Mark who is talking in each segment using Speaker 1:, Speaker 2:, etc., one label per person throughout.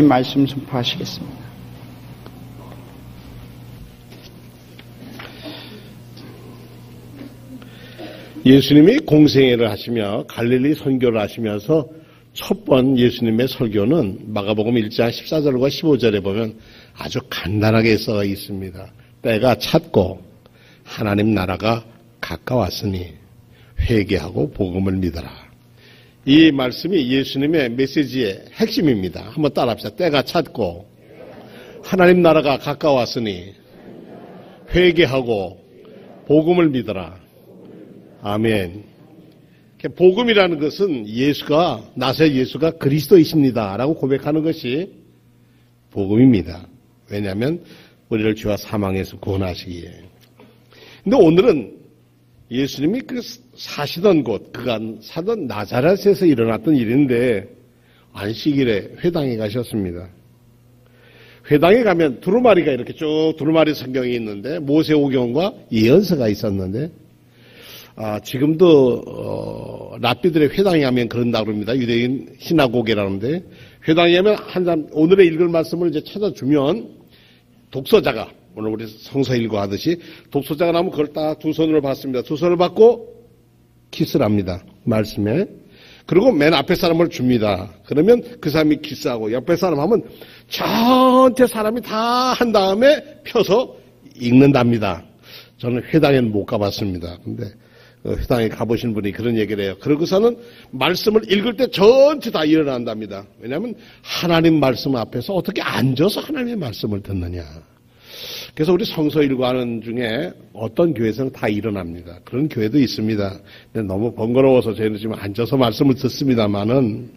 Speaker 1: 말씀 선포하시겠습니다.
Speaker 2: 예수님이 공생애를 하시며 갈릴리 선교를 하시면서 첫 번 예수님의 설교는 마가복음 1장 14절과 15절에 보면 아주 간단하게 써 있습니다. 때가 찼고 하나님 나라가 가까웠으니 회개하고 복음을 믿어라. 이 말씀이 예수님의 메시지의 핵심입니다. 한번 따라합시다. 때가 찼고 하나님 나라가 가까웠으니 회개하고 복음을 믿어라. 아멘. 복음이라는 것은 나사렛 예수가 그리스도이십니다라고 고백하는 것이 복음입니다. 왜냐하면 우리를 죄와 사망에서 구원하시기에. 근데 오늘은 예수님이 사시던 곳, 그가 사던 나사렛에서 일어났던 일인데 안식일에 회당에 가셨습니다. 회당에 가면 두루마리가 이렇게 쭉 두루마리 성경이 있는데 모세오경과 예언서가 있었는데 지금도 랍비들의 회당에 가면 그런다고 그럽니다. 유대인 시나고게라는데 회당에 가면 한 사람 오늘의 읽을 말씀을 이제 찾아주면 독서자가 오늘 우리 성서 읽고 하듯이 독서자가 나오면 그걸 딱 두 손으로 받습니다. 두 손을 받고 키스를 합니다. 말씀에. 그리고 맨 앞에 사람을 줍니다. 그러면 그 사람이 키스하고 옆에 사람 하면 전체 사람이 다 한 다음에 펴서 읽는답니다. 저는 회당에는 못 가봤습니다. 근데 회당에 가보신 분이 그런 얘기를 해요. 그러고서는 말씀을 읽을 때 전체 다 일어난답니다. 왜냐하면 하나님 말씀 앞에서 어떻게 앉아서 하나님의 말씀을 듣느냐. 그래서 우리 성서 일과하는 중에 어떤 교회에서는 다 일어납니다. 그런 교회도 있습니다. 근데 너무 번거로워서 저희는 지금 앉아서 말씀을 듣습니다만은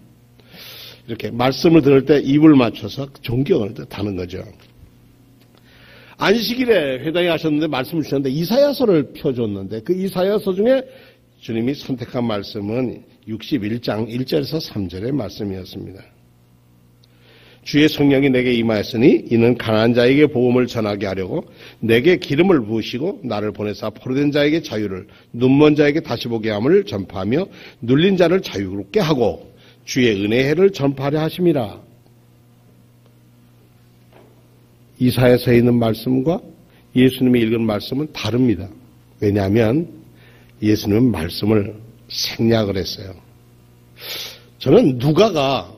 Speaker 2: 이렇게 말씀을 들을 때 입을 맞춰서 존경을 뜻하는 거죠. 안식일에 회당에 가셨는데 말씀을 주셨는데 이사야서를 펴줬는데 그 이사야서 중에 주님이 선택한 말씀은 61장 1절에서 3절의 말씀이었습니다. 주의 성령이 내게 임하였으니 이는 가난한 자에게 복음을 전하게 하려고 내게 기름을 부으시고 나를 보내사 포로된 자에게 자유를 눈먼 자에게 다시 보게 함을 전파하며 눌린 자를 자유롭게 하고 주의 은혜의 해를 전파하려 하심이라. 이사야서에 있는 말씀과 예수님이 읽은 말씀은 다릅니다. 왜냐하면 예수님은 말씀을 생략을 했어요. 저는 누가가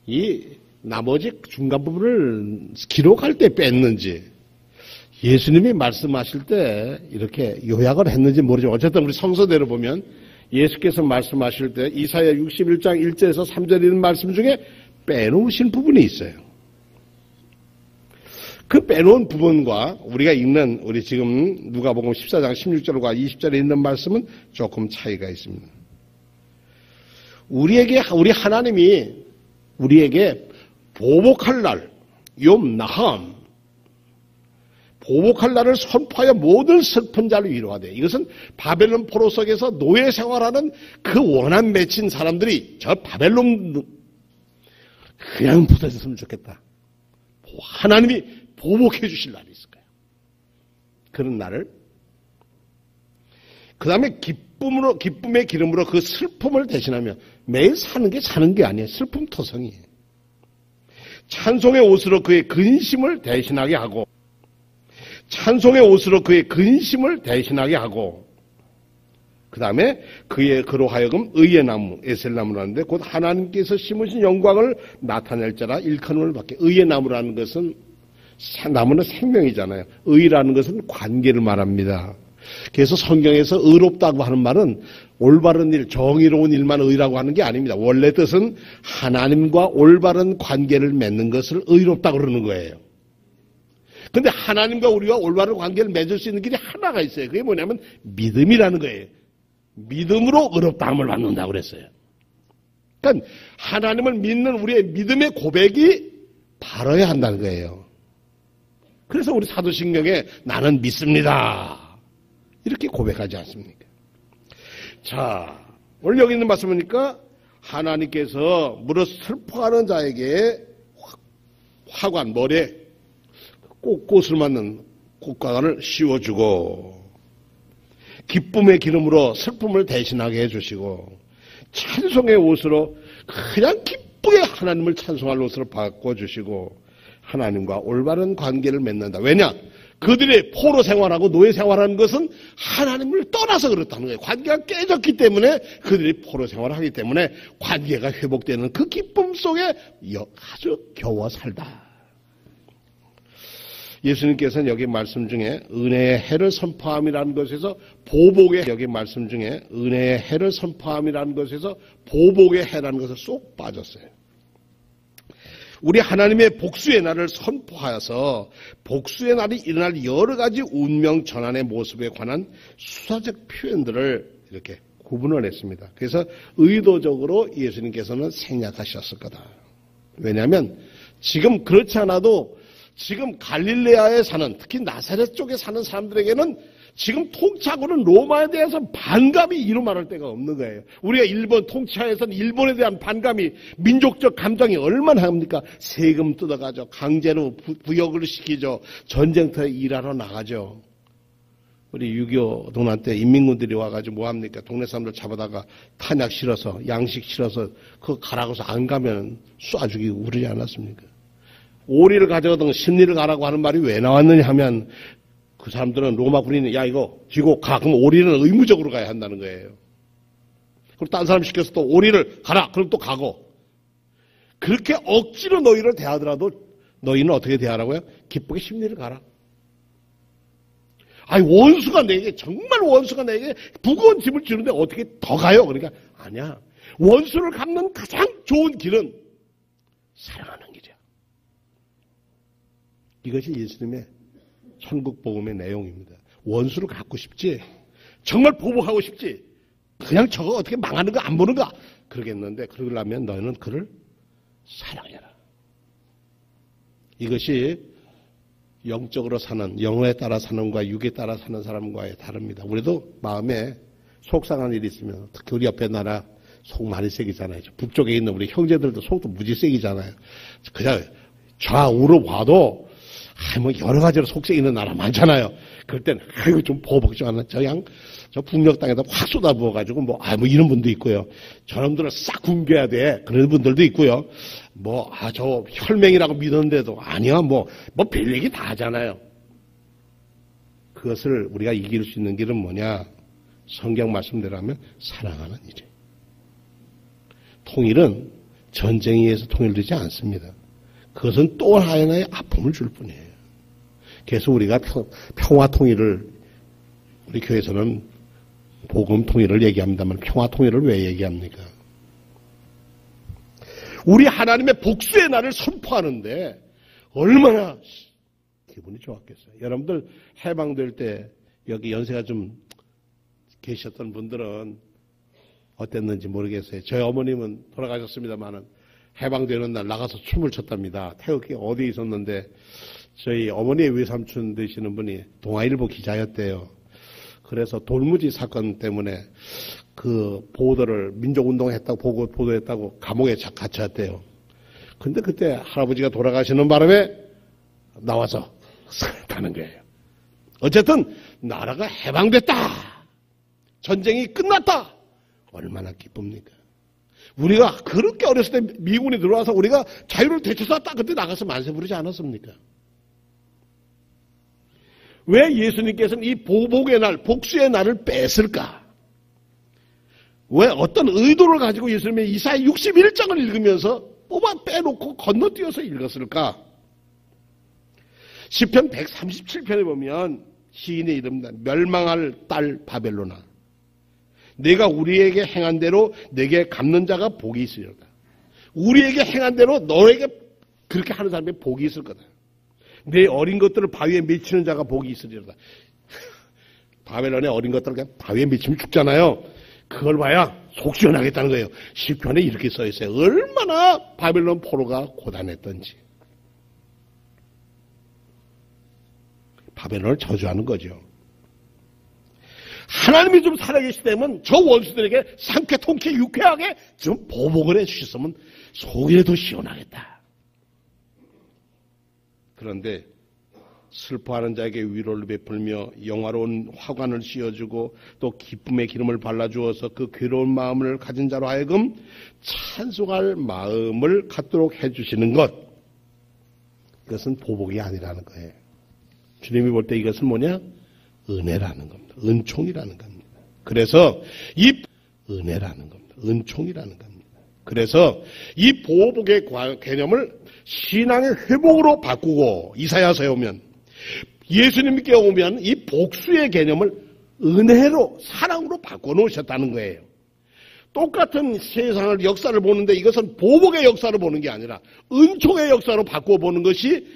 Speaker 2: 이 나머지 중간 부분을 기록할 때 뺐는지 예수님이 말씀하실 때 이렇게 요약을 했는지 모르지만 어쨌든 우리 성서대로 보면 예수께서 말씀하실 때 이사야 61장 1절에서 3절에 있는 말씀 중에 빼놓으신 부분이 있어요. 그 빼놓은 부분과 우리가 읽는 우리 지금 누가복음 14장 16절과 20절에 있는 말씀은 조금 차이가 있습니다. 우리 하나님이 우리에게 보복할 날, 욤나함, 보복할 날을 선포하여 모든 슬픈 자를 위로하되 이것은 바벨론 포로 속에서 노예 생활하는 그 원한 맺힌 사람들이 저 바벨론 그냥 부서졌으면 좋겠다. 하나님이 보복해 주실 날이 있을 거예요. 그런 날을. 그 다음에 기쁨의 기름으로 그 슬픔을 대신하며 매일 사는 게 아니에요. 슬픔 토성이에요. 찬송의 옷으로 그의 근심을 대신하게 하고 찬송의 옷으로 그의 근심을 대신하게 하고 그 다음에 그로 하여금 의의 나무, 에셀나무로 하는데 곧 하나님께서 심으신 영광을 나타낼 자라 일컬음을 받게. 의의 나무라는 것은 나무는 생명이잖아요. 의라는 것은 관계를 말합니다. 그래서 성경에서 의롭다고 하는 말은 올바른 일, 정의로운 일만 의라고 하는 게 아닙니다. 원래 뜻은 하나님과 올바른 관계를 맺는 것을 의롭다고 그러는 거예요. 그런데 하나님과 우리가 올바른 관계를 맺을 수 있는 길이 하나가 있어요. 그게 뭐냐면 믿음이라는 거예요. 믿음으로 의롭다함을 받는다고 그랬어요. 그러니까 하나님을 믿는 우리의 믿음의 고백이 바라야 한다는 거예요. 그래서 우리 사도신경에 나는 믿습니다. 이렇게 고백하지 않습니까? 자, 오늘 여기 있는 말씀 보니까 하나님께서 무릇 슬퍼하는 자에게 화관, 머리에 꽃을 맞는 꽃가관을 씌워주고 기쁨의 기름으로 슬픔을 대신하게 해주시고 찬송의 옷으로 그냥 기쁘게 하나님을 찬송할 옷으로 바꿔주시고 하나님과 올바른 관계를 맺는다. 왜냐? 그들의 포로 생활하고 노예 생활하는 것은 하나님을 떠나서 그렇다는 거예요. 관계가 깨졌기 때문에 그들이 포로 생활을 하기 때문에 관계가 회복되는 그 기쁨 속에 아주 겨워 살다. 예수님께서는 여기 말씀 중에 은혜의 해를 선포함이라는 것에서 보복의 여기 말씀 중에 은혜의 해를 선포함이라는 것에서 보복의 해라는 것을 쏙 빠졌어요. 우리 하나님의 복수의 날을 선포하여서 복수의 날이 일어날 여러 가지 운명 전환의 모습에 관한 수사적 표현들을 이렇게 구분을 했습니다. 그래서 의도적으로 예수님께서는 생략하셨을 거다. 왜냐하면 지금 그렇지 않아도 지금 갈릴레아에 사는, 특히 나사렛 쪽에 사는 사람들에게는 지금 통치하고는 로마에 대해서 반감이 이루 말할 데가 없는 거예요. 우리가 일본 통치하에서는 일본에 대한 반감이, 민족적 감정이 얼마나 합니까? 세금 뜯어가죠. 강제로 부역을 시키죠. 전쟁터에 일하러 나가죠. 우리 6.25 동란 때 인민군들이 와가지고 뭐합니까? 동네 사람들 잡아다가 탄약 실어서, 양식 실어서 그거 가라고서 안 가면 쏴 죽이고 그러지 않았습니까? 오리를 가져가던 심리를 가라고 하는 말이 왜 나왔느냐 하면 그 사람들은 로마 군인은 야 이거 쥐고 가. 그럼 오리는 의무적으로 가야 한다는 거예요. 그리고 딴 사람 시켜서 또 오리를 가라. 그럼 또 가고. 그렇게 억지로 너희를 대하더라도 너희는 어떻게 대하라고요? 기쁘게 심리를 가라. 아니 원수가 내게 정말 원수가 내게 무거운 짐을 주는데 어떻게 더 가요? 그러니까 아니야. 원수를 갚는 가장 좋은 길은 사랑하는 길이야. 이것이 예수님의 천국 복음의 내용입니다. 원수를 갚고 싶지, 정말 보복하고 싶지, 그냥 저거 어떻게 망하는 거 안 보는가 그러겠는데 그러려면 너희는 그를 사랑해라. 이것이 영적으로 사는, 영혼에 따라 사는 것과 육에 따라 사는 사람과의 다릅니다. 우리도 마음에 속상한 일이 있으면 특히 우리 옆에 나라 속 많이 새기잖아요. 북쪽에 있는 우리 형제들도 속도 무지 새기잖아요. 그냥 좌우로 봐도 뭐 여러 가지로 속색이는 나라 많잖아요. 그럴 땐 아이고 좀 보복 좀 하나 저 북녘 땅에다 확 쏟아부어가지고 뭐 이런 분도 있고요. 저놈들을 싹 굶겨야 돼. 그런 분들도 있고요. 저 혈맹이라고 믿었는데도 아니야 뭐 별 얘기 다 하잖아요. 그것을 우리가 이길 수 있는 길은 뭐냐? 성경 말씀대로 하면 사랑하는 일이에요. 통일은 전쟁에 의해서 통일되지 않습니다. 그것은 또 하나의 아픔을 줄 뿐이에요. 그래서 우리가 평화 통일을, 우리 교회에서는 복음 통일을 얘기합니다만 평화 통일을 왜 얘기합니까? 우리 하나님의 복수의 날을 선포하는데 얼마나 기분이 좋았겠어요. 여러분들 해방될 때 여기 연세가 좀 계셨던 분들은 어땠는지 모르겠어요. 저희 어머님은 돌아가셨습니다만은 해방되는 날 나가서 춤을 췄답니다. 태극기 어디에 있었는데 저희 어머니의 외삼촌 되시는 분이 동아일보 기자였대요. 그래서 돌무지 사건 때문에 그 보도를 민족운동을 했다고 보도했다고 감옥에 갇혔대요. 근데 그때 할아버지가 돌아가시는 바람에 나와서 타는 거예요. 어쨌든 나라가 해방됐다. 전쟁이 끝났다. 얼마나 기쁩니까? 우리가 그렇게 어렸을 때 미군이 들어와서 우리가 자유를 되찾았다. 그때 나가서 만세 부르지 않았습니까? 왜 예수님께서는 이 보복의 날, 복수의 날을 뺐을까? 왜 어떤 의도를 가지고 예수님의 이사야 61장을 읽으면서 빼놓고 건너뛰어서 읽었을까? 시편 137편에 보면 시인의 이름입니다. 멸망할 딸 바벨론아. 내가 우리에게 행한 대로 내게 갚는 자가 복이 있으리로다. 우리에게 행한 대로 너에게 그렇게 하는 사람이 복이 있을 거다. 내 어린 것들을 바위에 미치는 자가 복이 있으리로다. 바벨론의 어린 것들을 그냥 바위에 미치면 죽잖아요. 그걸 봐야 속 시원하겠다는 거예요. 시편에 이렇게 써 있어요. 얼마나 바벨론 포로가 고단했던지. 바벨론을 저주하는 거죠. 하나님이 좀 살아계시다면 저 원수들에게 상쾌, 통쾌, 유쾌하게 좀 보복을 해주셨으면 속이라도 시원하겠다. 그런데 슬퍼하는 자에게 위로를 베풀며 영화로운 화관을 씌워주고 또 기쁨의 기름을 발라주어서 그 괴로운 마음을 가진 자로 하여금 찬송할 마음을 갖도록 해주시는 것. 이것은 보복이 아니라는 거예요. 주님이 볼 때 이것은 뭐냐? 은혜라는 겁니다. 은총이라는 겁니다. 그래서 이 은혜라는 겁니다. 은총이라는 겁니다. 그래서 이 보복의 개념을 신앙의 회복으로 바꾸고 이사야서에 오면 예수님께 오면 이 복수의 개념을 은혜로 사랑으로 바꿔놓으셨다는 거예요. 똑같은 세상을 역사를 보는데 이것은 보복의 역사로 보는 게 아니라 은총의 역사로 바꿔보는 것이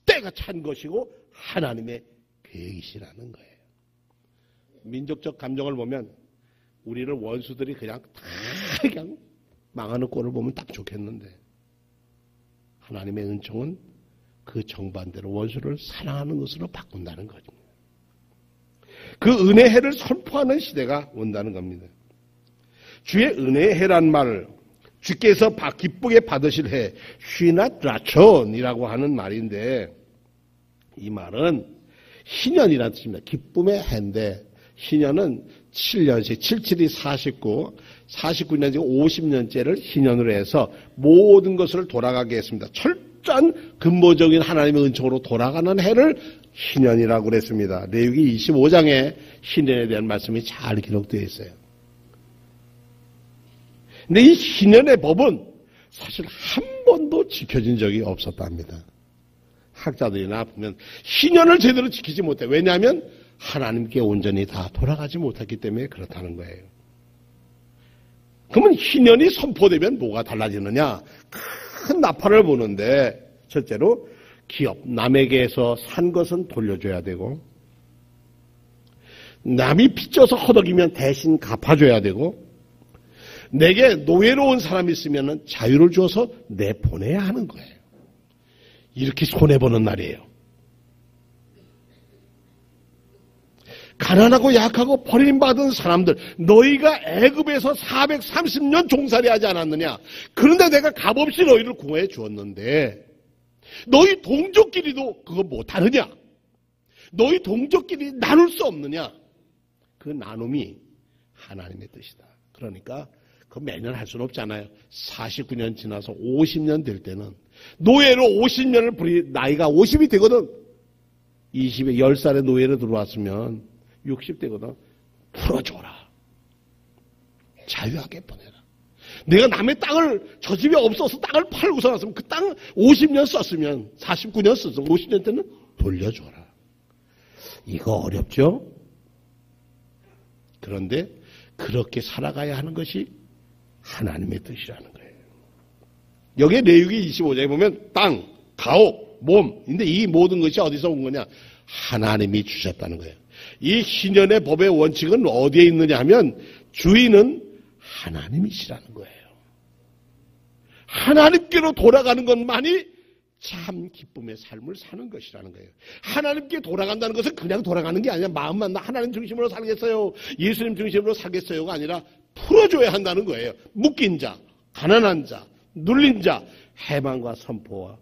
Speaker 2: 때가 찬 것이고 하나님의 계획이시라는 거예요. 민족적 감정을 보면 우리를 원수들이 그냥 다 그냥 망하는 꼴을 보면 딱 좋겠는데 하나님의 은총은 그 정반대로 원수를 사랑하는 것으로 바꾼다는 거죠. 그 은혜의 해를 선포하는 시대가 온다는 겁니다. 주의 은혜의 해란 말, 주께서 기쁘게 받으실 해, 쉬나드라촌이라고 하는 말인데 이 말은 희년이라는 뜻입니다. 기쁨의 해인데 희년은 7년씩, 77이 49, 49년째 50년째를 희년으로 해서 모든 것을 돌아가게 했습니다. 철저한 근본적인 하나님의 은총으로 돌아가는 해를 희년이라고 그랬습니다. 레위기 25장에 희년에 대한 말씀이 잘 기록되어 있어요. 근데 이 희년의 법은 사실 한 번도 지켜진 적이 없었답니다. 학자들이나 보면 희년을 제대로 지키지 못해. 왜냐하면 하나님께 온전히 다 돌아가지 못했기 때문에 그렇다는 거예요. 그러면 희년이 선포되면 뭐가 달라지느냐? 큰 나팔을 보는데 첫째로 기업, 남에게서 산 것은 돌려줘야 되고 남이 빚져서 허덕이면 대신 갚아줘야 되고 내게 노예로 온 사람이 있으면 자유를 줘서 내보내야 하는 거예요. 이렇게 손해보는 날이에요. 가난하고 약하고 버림받은 사람들, 너희가 애굽에서 430년 종살이 하지 않았느냐? 그런데 내가 값없이 너희를 구해 주었는데 너희 동족끼리도 그거 못하느냐? 너희 동족끼리 나눌 수 없느냐? 그 나눔이 하나님의 뜻이다. 그러니까 그 매년 할 수는 없잖아요. 49년 지나서 50년 될 때는 노예로 50년을 나이가 50이 되거든. 20에 10살에 노예로 들어왔으면 60대거든. 풀어줘라. 자유하게 보내라. 내가 남의 땅을 저 집에 없어서 땅을 팔고 살았으면 그 땅 50년 썼으면 49년 썼으면 50년 때는 돌려줘라. 이거 어렵죠? 그런데 그렇게 살아가야 하는 것이 하나님의 뜻이라는 거예요. 여기에 레위기 25장에 보면 땅, 가옥, 몸. 근데 이 모든 것이 어디서 온 거냐? 하나님이 주셨다는 거예요. 이 희년의 법의 원칙은 어디에 있느냐 하면 주인은 하나님이시라는 거예요. 하나님께로 돌아가는 것만이 참 기쁨의 삶을 사는 것이라는 거예요. 하나님께 돌아간다는 것은 그냥 돌아가는 게 아니라 마음만 나 하나님 중심으로 살겠어요. 예수님 중심으로 살겠어요가 아니라 풀어줘야 한다는 거예요. 묶인 자, 가난한 자, 눌린 자, 해방과 선포와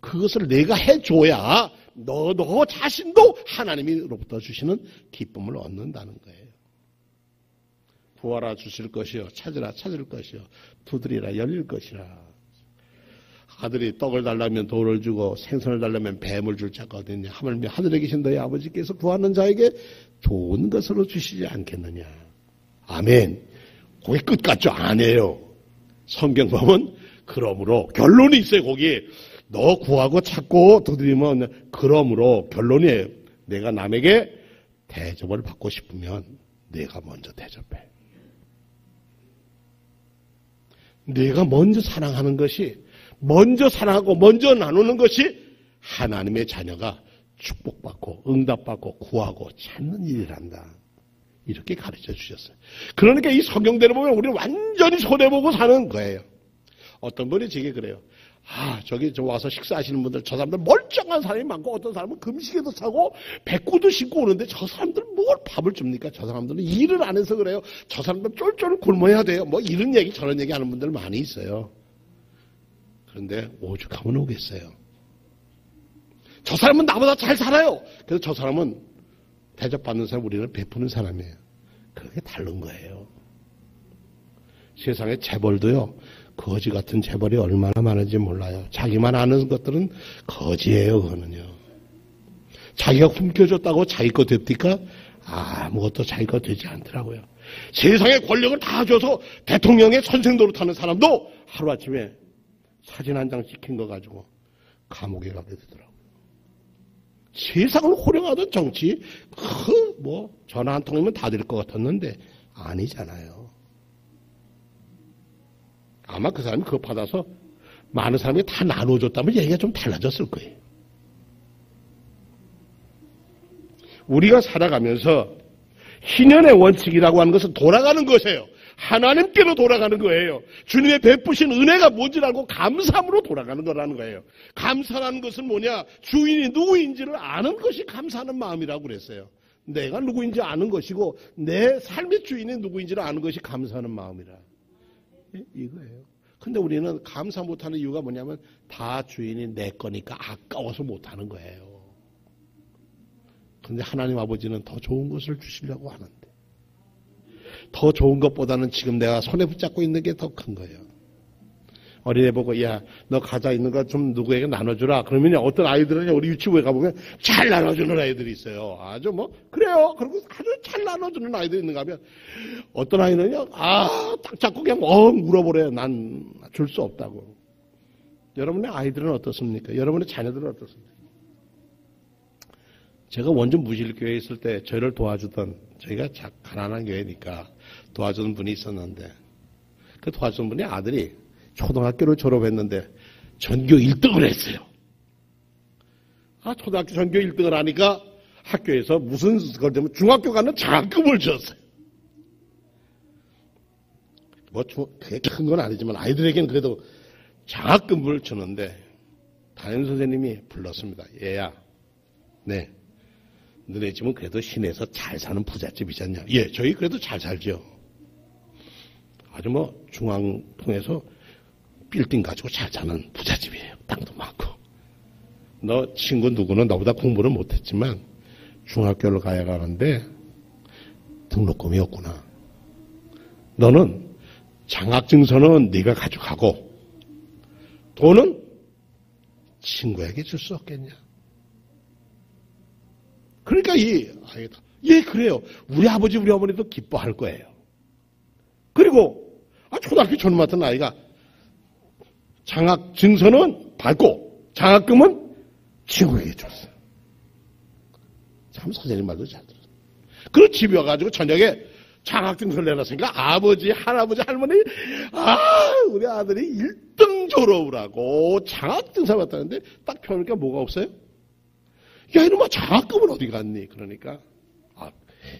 Speaker 2: 그것을 내가 해줘야 너 자신도 하나님으로부터 주시는 기쁨을 얻는다는 거예요. 구하라 주실 것이요, 찾으라 찾을 것이요, 두드리라 열릴 것이라. 아들이 떡을 달라면 돌을 주고 생선을 달라면 뱀을 줄 자가 어딨냐. 하물며 하늘에 계신 너희 아버지께서 구하는 자에게 좋은 것으로 주시지 않겠느냐. 아멘. 거기 끝 같죠? 아니에요. 성경 보면 그러므로 결론이 있어요. 거기 너 구하고 찾고 두드리면 그러므로 결론이에요. 내가 남에게 대접을 받고 싶으면 내가 먼저 대접해. 내가 먼저 사랑하는 것이, 먼저 사랑하고 먼저 나누는 것이 하나님의 자녀가 축복받고 응답받고 구하고 찾는 일이란다. 이렇게 가르쳐 주셨어요. 그러니까 이 성경대로 보면 우리는 완전히 손해보고 사는 거예요. 어떤 분이 제게 그래요. 저기 와서 식사하시는 분들, 저 사람들 멀쩡한 사람이 많고 어떤 사람은 금식에도 사고 백구도 신고 오는데 저 사람들 뭘 밥을 줍니까? 저 사람들은 일을 안 해서 그래요. 저 사람들 쫄쫄 굶어야 돼요. 뭐 이런 얘기 저런 얘기 하는 분들 많이 있어요. 그런데 오죽하면 오겠어요. 저 사람은 나보다 잘 살아요. 그래서 저 사람은 대접받는 사람, 우리는 베푸는 사람이에요. 그게 다른 거예요. 세상에 재벌도요, 거지 같은 재벌이 얼마나 많은지 몰라요. 자기만 아는 것들은 거지예요, 그거는요. 자기가 훔겨줬다고 자기 거 됩니까? 아무것도 자기 거 되지 않더라고요. 세상의 권력을 다 줘서 대통령의 선생 노릇하는 사람도 하루아침에 사진 한 장 찍힌 거 가지고 감옥에 가게 되더라고요. 세상을 호령하던 정치, 전화 한 통이면 다 될 것 같았는데 아니잖아요. 아마 그 사람이 그거 받아서 많은 사람이 다 나눠줬다면 얘기가 좀 달라졌을 거예요. 우리가 살아가면서 희년의 원칙이라고 하는 것은 돌아가는 것이에요. 하나님께로 돌아가는 거예요. 주님의 베푸신 은혜가 뭔지 알고 감사함으로 돌아가는 거라는 거예요. 감사라는 것은 뭐냐? 주인이 누구인지를 아는 것이 감사하는 마음이라고 그랬어요. 내가 누구인지 아는 것이고 내 삶의 주인이 누구인지를 아는 것이 감사하는 마음이라. 이거예요. 근데 우리는 감사 못하는 이유가 뭐냐면 다 주인이 내 거니까 아까워서 못하는 거예요. 근데 하나님 아버지는 더 좋은 것을 주시려고 하는데 더 좋은 것보다는 지금 내가 손에 붙잡고 있는 게 더 큰 거예요. 어린애 보고 야, 너 가자 있는 거 좀 누구에게 나눠주라. 그러면 어떤 아이들은 우리 유치부에 가보면 잘 나눠주는 아이들이 있어요. 아주 그래요. 그리고 아주 잘 나눠주는 아이들이 있는가 하면 어떤 아이는요, 딱 잡고 그냥 물어보래요. 난 줄 수 없다고. 여러분의 아이들은 어떻습니까? 여러분의 자녀들은 어떻습니까? 제가 원전 무실교회에 있을 때 저희를 도와주던, 저희가 가난한 교회니까 도와주는 분이 있었는데 그 도와주는 분이 아들이 초등학교를 졸업했는데 전교 1등을 했어요. 초등학교 전교 1등을 하니까 학교에서 무슨 걸 되면 중학교 가는 장학금을 줬어요. 그게 큰 건 아니지만 아이들에게는 그래도 장학금을 주는데 담임 선생님이 불렀습니다. 얘야, 네. 너네 집은 그래도 시내에서 잘 사는 부잣집이잖냐. 예, 저희 그래도 잘 살죠. 아주 중앙통에서 빌딩 가지고 잘 사는 부잣집이에요. 땅도 많고. 너 친구 누구는 너보다 공부를 못했지만 중학교를 가야 가는데 등록금이 없구나. 너는 장학증서는 네가 가져가고 돈은 친구에게 줄 수 없겠냐. 그러니까 그래요. 우리 아버지 우리 어머니도 기뻐할 거예요. 그리고 초등학교 졸업 맡은 아이가 장학증서는 받고 장학금은 친구에게 줬어요. 참 선생님 말도 잘 들었어요. 그리고 집에 와가지고 저녁에 장학증서를 내놨으니까 아버지, 할아버지, 할머니, 우리 아들이 1등 졸업을 하고 장학증서 받았는데 딱 펴니까 뭐가 없어요? 야, 이놈아, 장학금은 어디 갔니? 그러니까,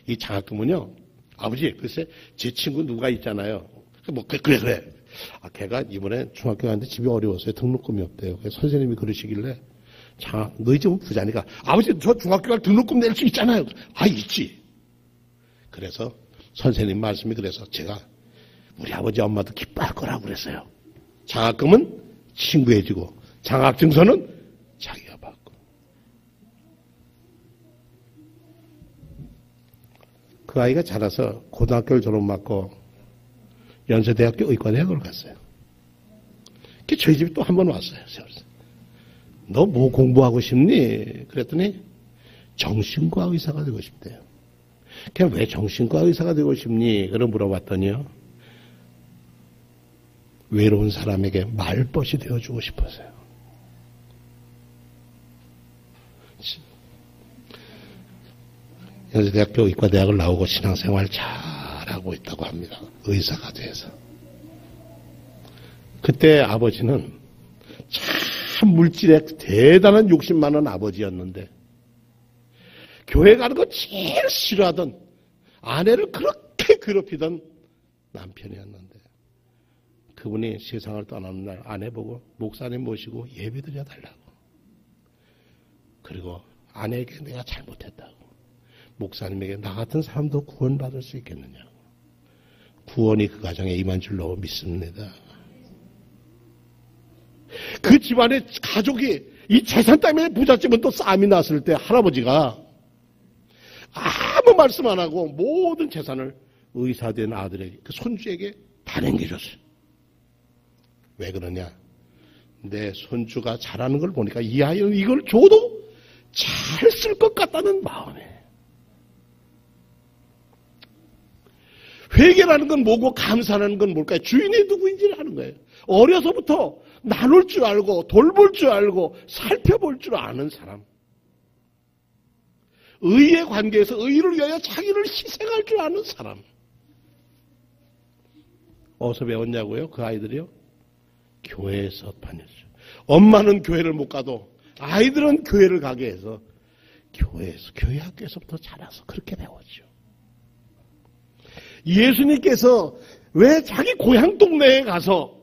Speaker 2: 이 장학금은요, 아버지, 글쎄, 제 친구 누가 있잖아요. 그래. 걔가 이번에 중학교 갔는데 집이 어려워서요. 등록금이 없대요. 그래서 선생님이 그러시길래, 너희 집은 부자니까, 아버지, 저 중학교 갈 등록금 낼 수 있잖아요. 있지. 그래서 선생님 말씀이 그래서 제가 우리 아버지 엄마도 기뻐할 거라고 그랬어요. 장학금은 친구에 주고, 장학증서는 자기가 받고. 그 아이가 자라서 고등학교를 졸업받고 연세대학교 의과대학을 갔어요. 저희 집이 또 한 번 왔어요. 너 뭐 공부하고 싶니? 그랬더니 정신과 의사가 되고 싶대요. 그냥 왜 정신과 의사가 되고 싶니? 그걸 물어봤더니요. 외로운 사람에게 말벗이 되어주고 싶어서요. 연세대학교 의과대학을 나오고 신앙생활 잘하고 있다고 합니다. 의사가 돼서. 그때 아버지는 참 물질에 대단한 욕심 많은 아버지였는데 교회 가는 거 제일 싫어하던 아내를 그렇게 괴롭히던 남편이었는데 그분이 세상을 떠나는 날 아내 보고 목사님 모시고 예배드려 달라고. 그리고 아내에게 내가 잘못했다고. 목사님에게 나 같은 사람도 구원받을 수 있겠느냐고. 구원이 그 가정에 임한 줄로 믿습니다. 그 집안의 가족이 이 재산 때문에 부잣집은 또 싸움이 났을 때 할아버지가 아무 말씀 안 하고 모든 재산을 의사된 아들에게, 그 손주에게 다 남겨줬어요. 왜 그러냐? 내 손주가 잘하는 걸 보니까 이 아이는 이걸 줘도 잘 쓸 것 같다는 마음에. 회개라는 건 뭐고 감사하는 건 뭘까요? 주인이 누구인지를 아는 거예요. 어려서부터 나눌 줄 알고 돌볼 줄 알고 살펴볼 줄 아는 사람. 의의 관계에서 의를 위하여 자기를 희생할 줄 아는 사람. 어디서 배웠냐고요? 그 아이들이요? 교회에서 다녔죠. 엄마는 교회를 못 가도 아이들은 교회를 가게 해서 교회에서, 교회 학교에서부터 자라서 그렇게 배웠죠. 예수님께서 왜 자기 고향 동네에 가서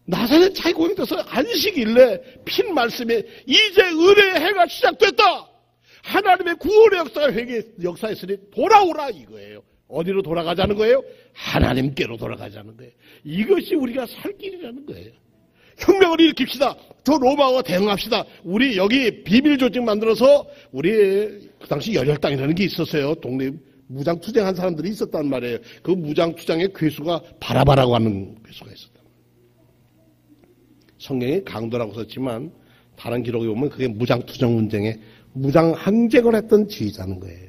Speaker 2: 나사렛 자기 고향에 가서 안식일에 핀 말씀에 이제 은혜의 해가 시작됐다. 하나님의 구원의 역사가 회개 역사했으니 돌아오라 이거예요. 어디로 돌아가자는 거예요? 하나님께로 돌아가자는 거예요. 이것이 우리가 살 길이라는 거예요. 혁명을 일으킵시다. 저 로마와 대응합시다. 우리 여기 비밀 조직 만들어서 우리 그 당시 열혈당이라는 게 있었어요. 동네 무장투쟁한 사람들이 있었단 말이에요. 그 무장투쟁의 괴수가 바라바라고 하는 괴수가 있었다. 성경에 강도라고 썼지만 다른 기록에 보면 그게 무장투쟁 문쟁에 무장항쟁을 했던 지휘자는 거예요.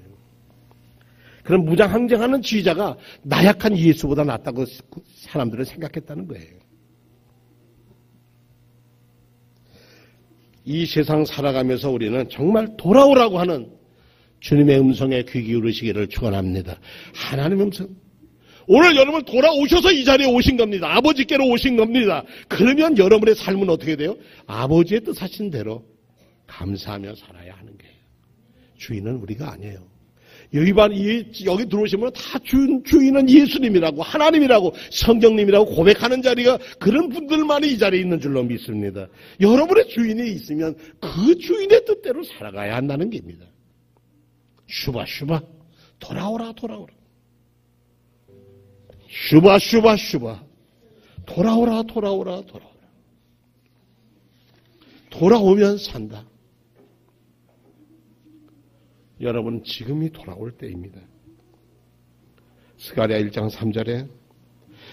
Speaker 2: 그런 무장항쟁하는 지휘자가 나약한 예수보다 낫다고 사람들은 생각했다는 거예요. 이 세상 살아가면서 우리는 정말 돌아오라고 하는 주님의 음성에 귀 기울이시기를 축원합니다. 하나님의 음성. 오늘 여러분 돌아오셔서 이 자리에 오신 겁니다. 아버지께로 오신 겁니다. 그러면 여러분의 삶은 어떻게 돼요? 아버지의 뜻하신 대로 감사하며 살아야 하는 거예요. 주인은 우리가 아니에요. 여기 들어오시면 다 주인은 예수님이라고 하나님이라고 성경님이라고 고백하는 자리가 그런 분들만이 이 자리에 있는 줄로 믿습니다. 여러분의 주인이 있으면 그 주인의 뜻대로 살아가야 한다는 겁니다. 슈바 돌아오라 슈바 돌아오라 돌아오면 산다. 여러분 지금이 돌아올 때입니다. 스가랴 1장 3절에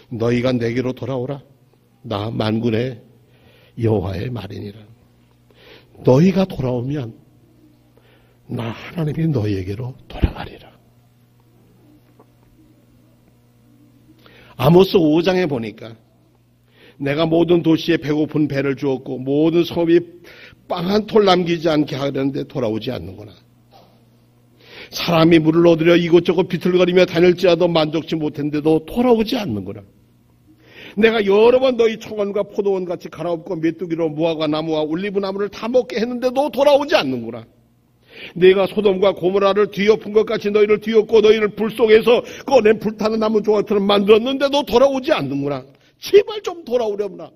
Speaker 2: 너희가 내게로 돌아오라. 나 만군의 여호와의 말이니라. 너희가 돌아오면 나 하나님이 너희에게로 돌아가리라. 아모스 5장에 보니까 내가 모든 도시에 배고픈 배를 주었고 모든 성읍이 빵 한 톨 남기지 않게 하려는데 돌아오지 않는구나. 사람이 물을 얻으려 이곳저곳 비틀거리며 다닐지라도 만족치 못했는데도 돌아오지 않는구나. 내가 여러 번 너희 청원과 포도원 같이 갈아엎고 메뚜기로 무화과 나무와 올리브 나무를 다 먹게 했는데도 돌아오지 않는구나. 내가 소돔과 고모라를 뒤엎은 것 같이 너희를 뒤엎고 너희를 불 속에서 꺼낸 불타는 나무 조각처럼 만들었는데도 돌아오지 않는구나. 제발 좀 돌아오려무나.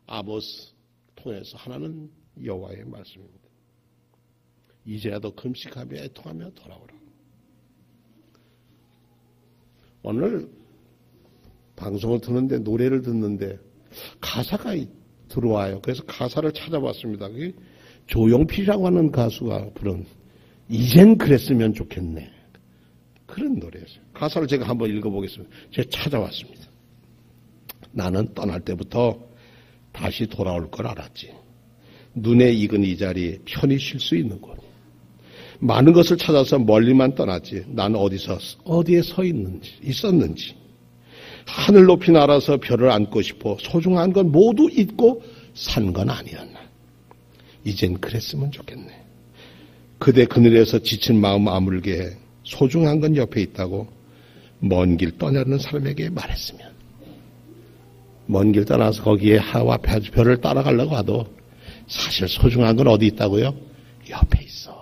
Speaker 2: 아모스 통해서 하나는 여호와의 말씀입니다. 이제라도 금식하며 애통하며 돌아오라. 오늘 방송을 듣는데 노래를 듣는데 가사가 들어와요. 그래서 가사를 찾아봤습니다. 그게 조용필이라고 하는 가수가 부른 이젠 그랬으면 좋겠네. 그런 노래였어요. 가사를 제가 한번 읽어보겠습니다. 제가 찾아왔습니다. 나는 떠날 때부터 다시 돌아올 걸 알았지. 눈에 익은 이 자리에 편히 쉴 수 있는 곳. 많은 것을 찾아서 멀리만 떠났지. 난 어디에 서 있었는지. 하늘 높이 날아서 별을 안고 싶어 소중한 건 모두 잊고 산 건 아니었나. 이젠 그랬으면 좋겠네. 그대 그늘에서 지친 마음 아물게 해. 소중한 건 옆에 있다고 먼 길 떠나는 사람에게 말했으면. 먼 길 떠나서 거기에 하와 별을 따라가려고 하도 사실 소중한 건 어디 있다고요? 옆에 있어.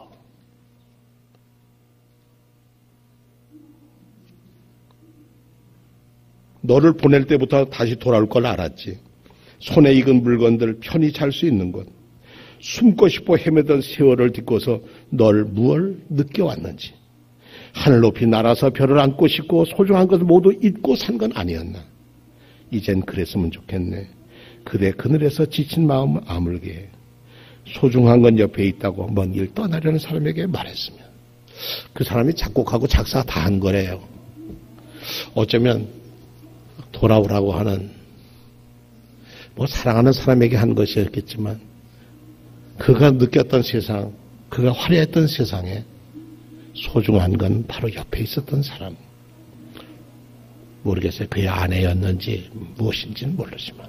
Speaker 2: 너를 보낼 때부터 다시 돌아올 걸 알았지. 손에 익은 물건들 편히 잘 수 있는 곳. 숨고 싶어 헤매던 세월을 딛고서 널 무얼 느껴왔는지. 하늘 높이 날아서 별을 안고 싶고 소중한 것을 모두 잊고 산 건 아니었나. 이젠 그랬으면 좋겠네. 그대 그늘에서 지친 마음을 아물게 해. 소중한 건 옆에 있다고 먼 길 떠나려는 사람에게 말했으면 그 사람이 작곡하고 작사 다 한 거래요. 어쩌면 돌아오라고 하는 사랑하는 사람에게 한 것이었겠지만 그가 느꼈던 세상, 그가 화려했던 세상에 소중한 건 바로 옆에 있었던 사람. 모르겠어요. 그의 아내였는지 무엇인지는 모르지만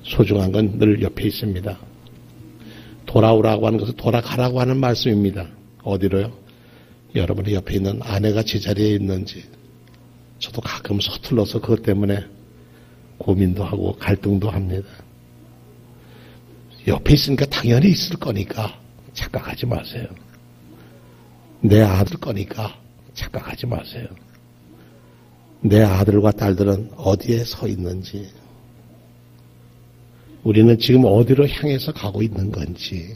Speaker 2: 소중한 건 늘 옆에 있습니다. 돌아오라고 하는 것은 돌아가라고 하는 말씀입니다. 어디로요? 여러분의 옆에 있는 아내가 제자리에 있는지. 저도 가끔 서툴러서 그것 때문에 고민도 하고 갈등도 합니다. 옆에 있으니까 당연히 있을 거니까 착각하지 마세요. 내 아들 거니까 착각하지 마세요. 내 아들과 딸들은 어디에 서 있는지, 우리는 지금 어디로 향해서 가고 있는 건지,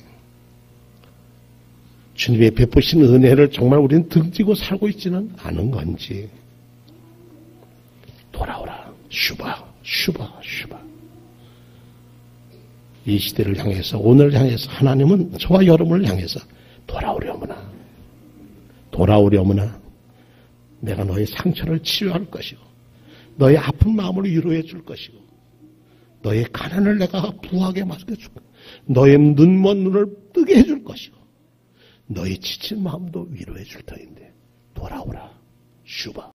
Speaker 2: 주님의 베푸신 은혜를 정말 우리는 등지고 살고 있지는 않은 건지. 돌아오라. 슈바, 슈바, 슈바. 이 시대를 향해서, 오늘 향해서 하나님은 저와 여러분을 향해서 돌아오려무나, 돌아오려무나 내가 너의 상처를 치유할 것이고 너의 아픈 마음을 위로해 줄 것이고 너의 가난을 내가 부하게 맡겨줄 것이고 너의 눈먼 눈을 뜨게 해줄 것이고 너의 지친 마음도 위로해 줄 터인데 돌아오라. 슈바.